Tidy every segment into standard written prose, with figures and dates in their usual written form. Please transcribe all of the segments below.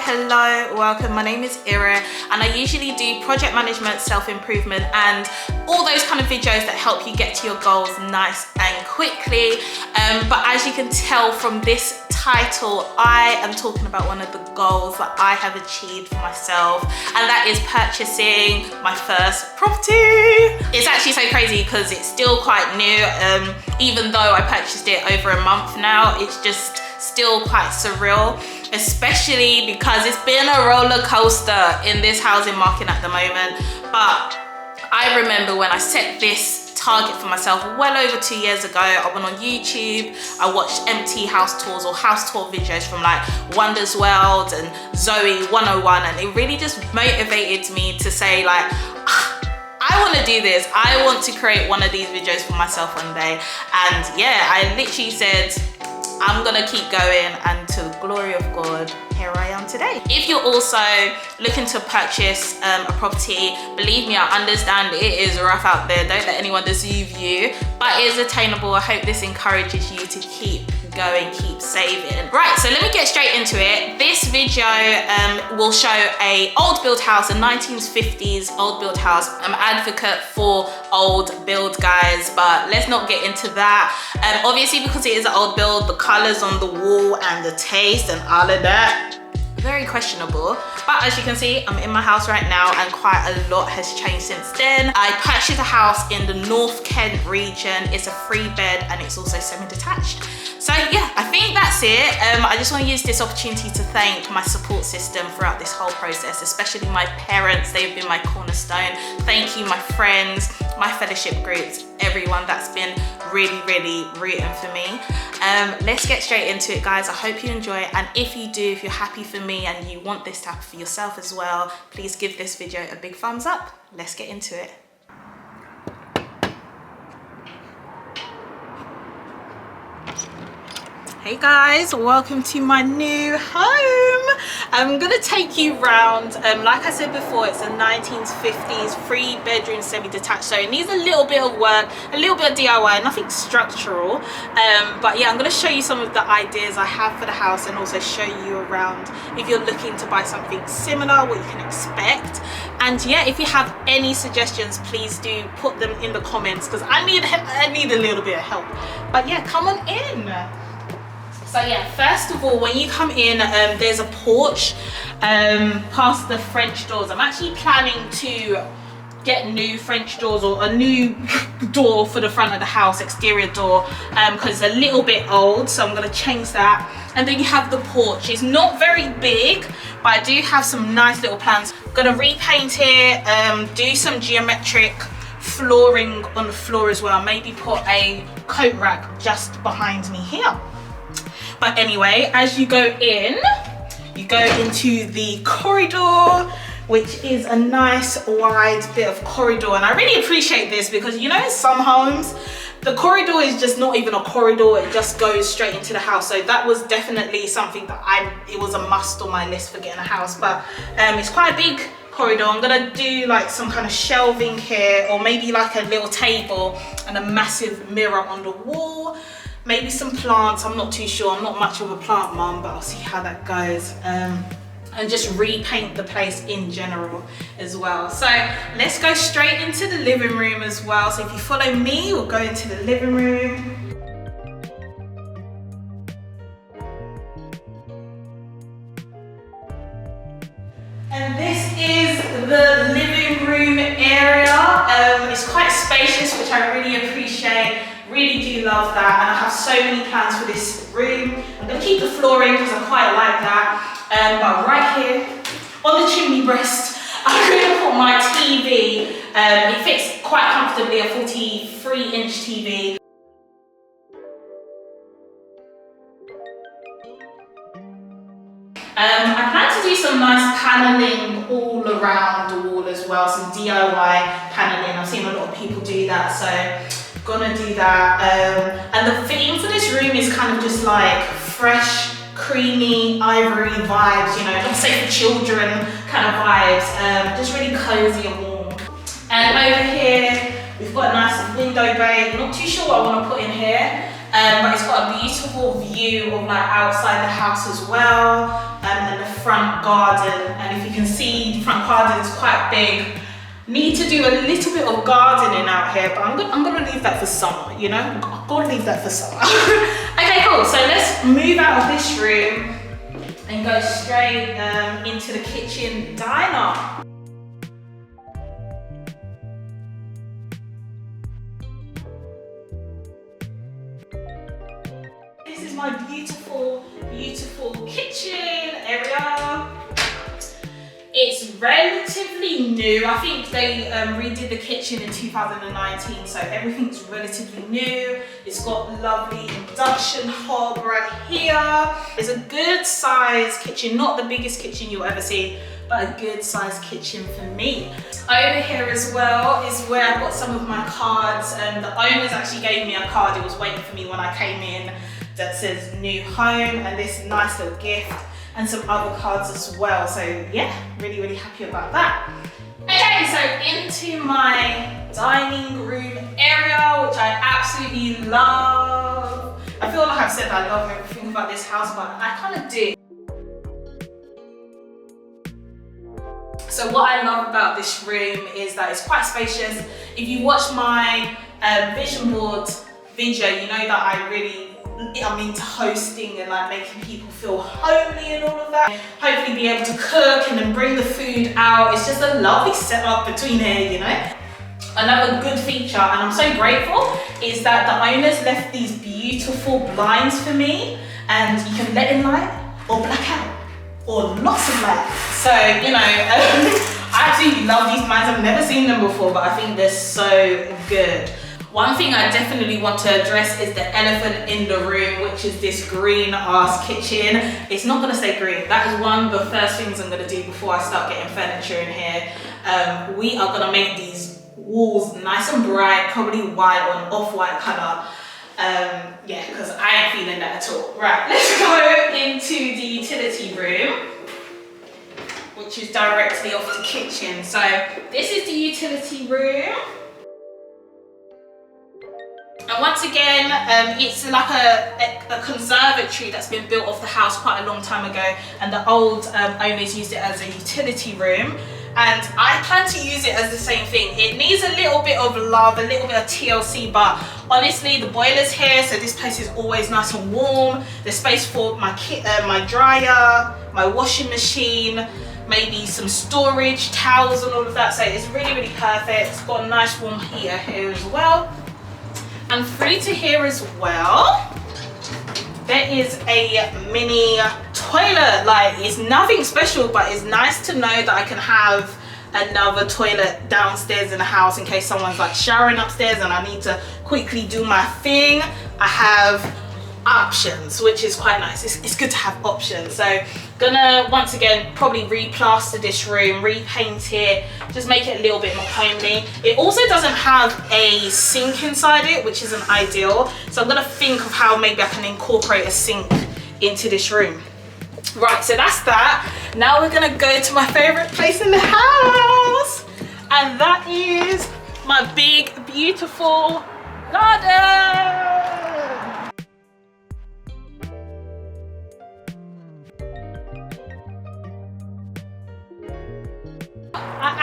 Hello, welcome. My name is Ira and I usually do project management, self-improvement and all those kind of videos that help you get to your goals nice and quickly. But as you can tell from this title, I am talking about one of the goals that I have achieved for myself, and that is purchasing my first property. It's actually so crazy because it's still quite new. Even though I purchased it over a month now, it's just still quite surreal, especially because it's been a roller coaster in this housing market at the moment. But I remember when I set this target for myself well over 2 years ago, I went on YouTube, I watched empty house tours or house tour videos from like Wonders World and Zoe 101, and it really just motivated me to say like, I want to do this. I want to create one of these videos for myself one day. And yeah, I literally said, I'm gonna keep going, and to the glory of God, here I am today. If you're also looking to purchase a property, believe me, I understand it is rough out there. Don't let anyone deceive you, but it is attainable. I hope this encourages you to keep going, keep saving. Right, so let me get straight into it. This video will show a old build house, a 1950s old build house. I'm an advocate for old build, guys, but let's not get into that. Obviously, because it is an old build, the colors on the wall and the taste and all of that, very questionable. But as you can see, I'm in my house right now and quite a lot has changed since then. I purchased a house in the North Kent region. It's a 3-bed and it's also semi-detached. So yeah, I think that's it. I just want to use this opportunity to thank my support system throughout this whole process, especially my parents. They've been my cornerstone. Thank you, my friends, my fellowship groups, everyone that's been really rooting for me. Let's get straight into it, guys. I hope you enjoy it, and if you do, if you're happy for me and you want this to happen for yourself as well, please give this video a big thumbs up. Let's get into it. Hey guys, welcome to my new home. I'm gonna take you round. Like I said before, it's a 1950s 3-bedroom semi-detached, so it needs a little bit of work, a little bit of DIY, nothing structural. But yeah, I'm gonna show you some of the ideas I have for the house and also show you around if you're looking to buy something similar, what you can expect. And yeah, if you have any suggestions, please do put them in the comments because I need a little bit of help. But yeah, come on in. So yeah, first of all, when you come in, there's a porch past the French doors. I'm actually planning to get new French doors or a new door for the front of the house, exterior door, because it's a little bit old, so I'm going to change that. And then you have the porch. It's not very big, but I do have some nice little plans. I'm going to repaint it, do some geometric flooring on the floor as well. Maybe put a coat rack just behind me here. But anyway, as you go in, you go into the corridor, which is a nice wide bit of corridor. And I really appreciate this because, you know, in some homes, the corridor is just not even a corridor, it just goes straight into the house. So that was definitely something that it was a must on my list for getting a house. But it's quite a big corridor. I'm gonna do like some kind of shelving here, or maybe like a little table and a massive mirror on the wall. Maybe some plants, I'm not too sure. I'm not much of a plant mum, but I'll see how that goes. And just repaint the place in general as well. So let's go straight into the living room as well. So if you follow me, we'll go into the living room. And this is the living room area. It's quite spacious, which I really appreciate. Really do love that, and I have so many plans for this room. I'm going to keep the flooring because I quite like that. But right here on the chimney breast, I'm going to got my TV. It fits quite comfortably, a 43-inch TV. I plan to do some nice paneling all around the wall as well, some DIY paneling. I've seen a lot of people do that, so gonna do that. And the theme for this room is kind of just like fresh, creamy, ivory vibes, you know, not safe for children kind of vibes, just really cozy and warm. And over here, we've got a nice window bay. I'm not too sure what I want to put in here. But it's got a beautiful view of like outside the house as well, and the front garden. And if you can see, the front garden is quite big. Need to do a little bit of gardening out here, but I'm gonna leave that for summer, you know? I'm gonna leave that for summer. Okay, cool. So let's move out of this room and go straight into the kitchen diner. This is my beautiful, beautiful kitchen area. It's relatively new. I think they redid the kitchen in 2019, so everything's relatively new. It's got lovely induction hob right here. It's a good size kitchen, not the biggest kitchen you'll ever see, but a good size kitchen for me. Over here as well is where I've got some of my cards. The owners actually gave me a card. It was waiting for me when I came in, that says new home, and this nice little gift, and some other cards as well. So yeah, really, really happy about that. Okay, so into my dining room area, which I absolutely love. I feel like I've said I love everything about this house, but I kind of do. So what I love about this room is that it's quite spacious. If you watch my vision board video, you know that I'm into hosting and like making people feel homely and all of that. Hopefully be able to cook and then bring the food out. It's just a lovely setup between here, you know. Another good feature, and I'm so grateful, is that the owners left these beautiful blinds for me, and you can let in light or black out or lots of light. So, you know, I absolutely love these blinds. I've never seen them before, but I think they're so good. One thing I definitely want to address is the elephant in the room, which is this green ass kitchen. It's not going to stay green. That is one of the first things I'm going to do before I start getting furniture in here. We are going to make these walls nice and bright, probably white or an off-white colour. Yeah, because I ain't feeling that at all. Right, let's go into the utility room, which is directly off the kitchen. So this is the utility room. And once again, it's like a conservatory that's been built off the house quite a long time ago, and the old owners used it as a utility room. And I plan to use it as the same thing. It needs a little bit of love, a little bit of TLC, but honestly, the boiler's here, so this place is always nice and warm. There's space for my dryer, my washing machine, maybe some storage, towels and all of that. So it's really, really perfect. It's got a nice warm heater here as well. And through to here as well, there is a mini toilet. Like, it's nothing special, but it's nice to know that I can have another toilet downstairs in the house in case someone's like showering upstairs and I need to quickly do my thing. I have options, which is quite nice. It's good to have options. So gonna once again probably replaster this room, repaint it, just make it a little bit more homely. It also doesn't have a sink inside it, which isn't ideal, so I'm gonna think of how maybe I can incorporate a sink into this room. Right, so that's that. Now we're gonna go to my favorite place in the house, and that is my big beautiful garden. I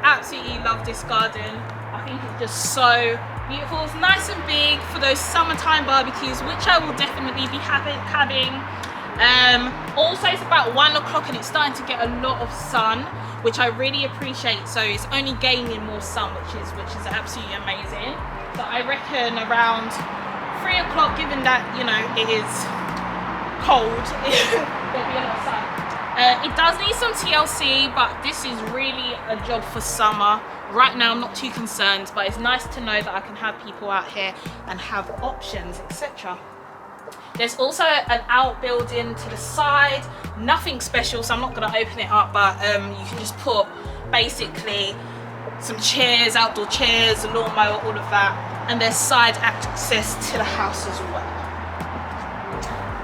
absolutely love this garden. I think it's just so beautiful. It's nice and big for those summertime barbecues, which I will definitely be having. Also, it's about 1 o'clock and it's starting to get a lot of sun, which I really appreciate. So it's only gaining more sun, which is absolutely amazing. So I reckon around 3 o'clock, given that, you know, it is cold, there'll be a lot of sun. It does need some TLC, but this is really a job for summer. Right now I'm not too concerned, but it's nice to know that I can have people out here and have options, etc. There's also an outbuilding to the side, nothing special, so I'm not going to open it up, but you can just put basically some chairs, outdoor chairs, a lawnmower, all of that, and there's side access to the house as well.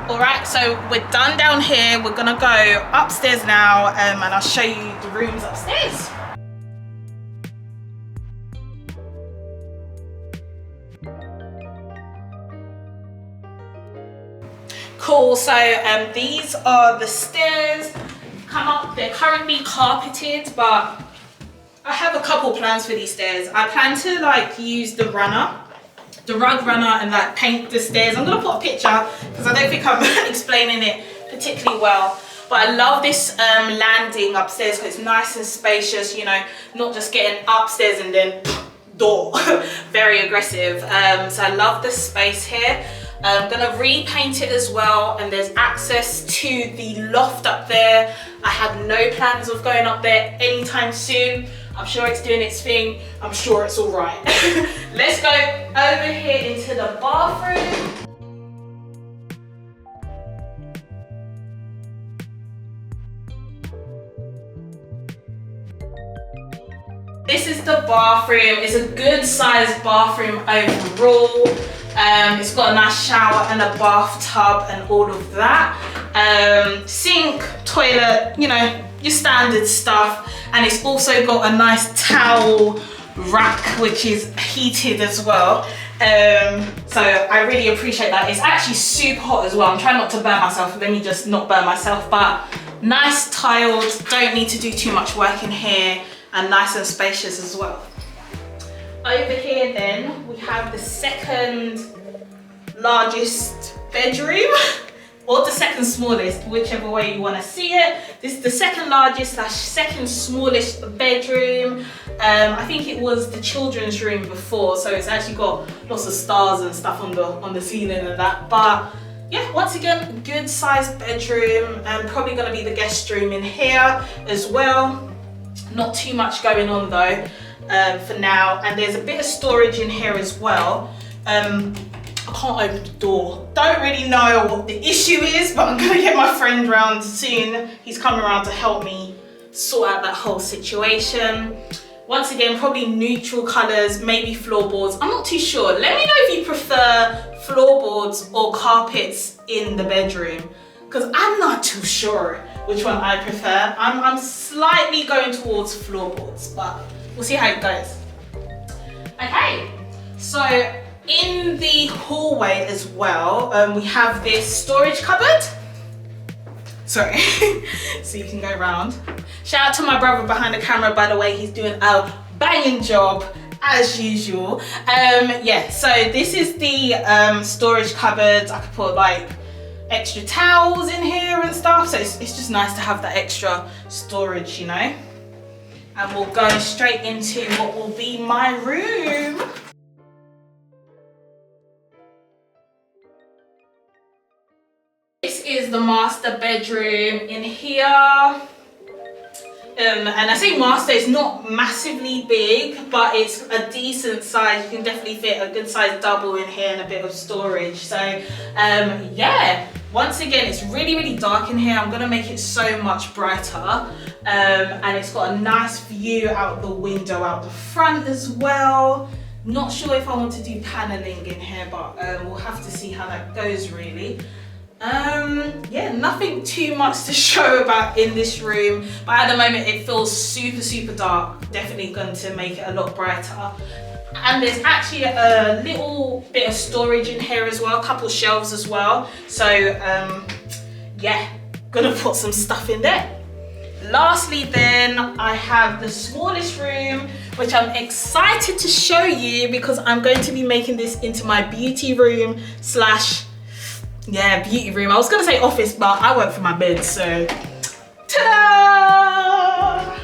All right, so we're done down here. We're gonna go upstairs now, and I'll show you the rooms upstairs. Cool, so these are the stairs. Come up, they're currently carpeted, but I have a couple plans for these stairs. I plan to like use the rug runner, and like paint the stairs. I'm gonna put a picture because I don't think I'm explaining it particularly well. But I love this landing upstairs because it's nice and spacious, you know, not just getting upstairs and then door. Very aggressive. So I love the space here. I'm gonna repaint it as well, and there's access to the loft up there. I have no plans of going up there anytime soon. I'm sure it's doing its thing. I'm sure it's all right. Let's go over here into the bathroom. This is the bathroom. It's a good sized bathroom overall. It's got a nice shower and a bathtub and all of that. Sink, toilet, you know, your standard stuff. And it's also got a nice towel rack, which is heated as well. So I really appreciate that. It's actually super hot as well. I'm trying not to burn myself. Let me just not burn myself. But nice tiles, don't need to do too much work in here, and nice and spacious as well. Over here then, we have the second largest bedroom, or the second smallest, whichever way you want to see it. This is the second largest / second smallest bedroom. I think it was the children's room before, so it's actually got lots of stars and stuff on the ceiling and that. But yeah, once again, good sized bedroom, and probably going to be the guest room in here as well. Not too much going on though for now, and there's a bit of storage in here as well. I can't open the door. Don't really know what the issue is, but I'm gonna get my friend round soon. He's coming around to help me sort out that whole situation. Once again, probably neutral colors, maybe floorboards. I'm not too sure. Let me know if you prefer floorboards or carpets in the bedroom, because I'm not too sure which one I prefer. I'm slightly going towards floorboards, but we'll see how it goes. Okay, so in the hallway as well, we have this storage cupboard. Sorry, so you can go around. Shout out to my brother behind the camera, by the way. He's doing a banging job as usual. Yeah, so this is the storage cupboard. I could put like extra towels in here and stuff, so it's just nice to have that extra storage, you know. And we'll go straight into what will be my room. This is the master bedroom in here. And I say master, it's not massively big, but it's a decent size. You can definitely fit a good size double in here and a bit of storage. So yeah, once again, it's really dark in here. I'm gonna make it so much brighter. And it's got a nice view out the window out the front as well. Not sure if I want to do paneling in here, but we'll have to see how that goes really. Yeah, nothing too much to show about in this room, but at the moment it feels super dark. Definitely going to make it a lot brighter. And there's actually a little bit of storage in here as well, a couple shelves as well. So yeah, gonna put some stuff in there. Lastly then, I have the smallest room, which I'm excited to show you because I'm going to be making this into my beauty room / yeah, beauty room. I was gonna say office, but I work from my bed, so ta-da!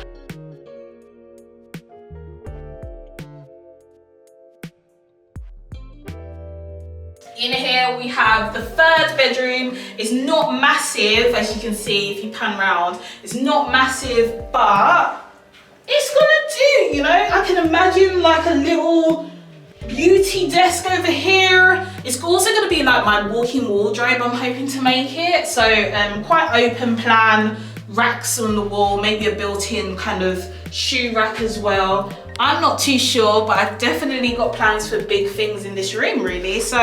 In here here we have the third bedroom. It's not massive, as you can see if you pan round. It's not massive, but it's gonna do, you know? I can imagine like a little beauty desk over here. It's also gonna be like my walk-in wardrobe, I'm hoping to make it. So quite open plan, racks on the wall, maybe a built-in kind of shoe rack as well. I'm not too sure, but I've definitely got plans for big things in this room really. So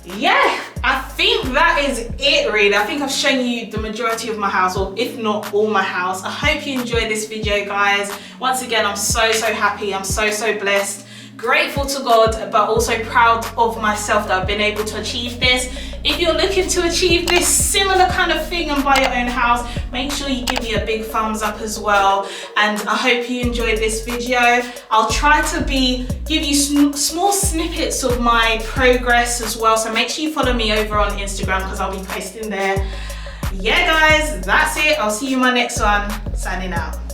yeah, I think that is it really. I think I've shown you the majority of my house, or if not all my house. I hope you enjoyed this video, guys. Once again, I'm so happy. I'm so blessed. Grateful to God, but also proud of myself that I've been able to achieve this. If you're looking to achieve this similar kind of thing and buy your own house, make sure you give me a big thumbs up as well. And I hope you enjoyed this video. I'll try to give you small snippets of my progress as well. So make sure you follow me over on Instagram because I'll be posting there. Yeah guys, that's it. I'll see you in my next one. Signing out.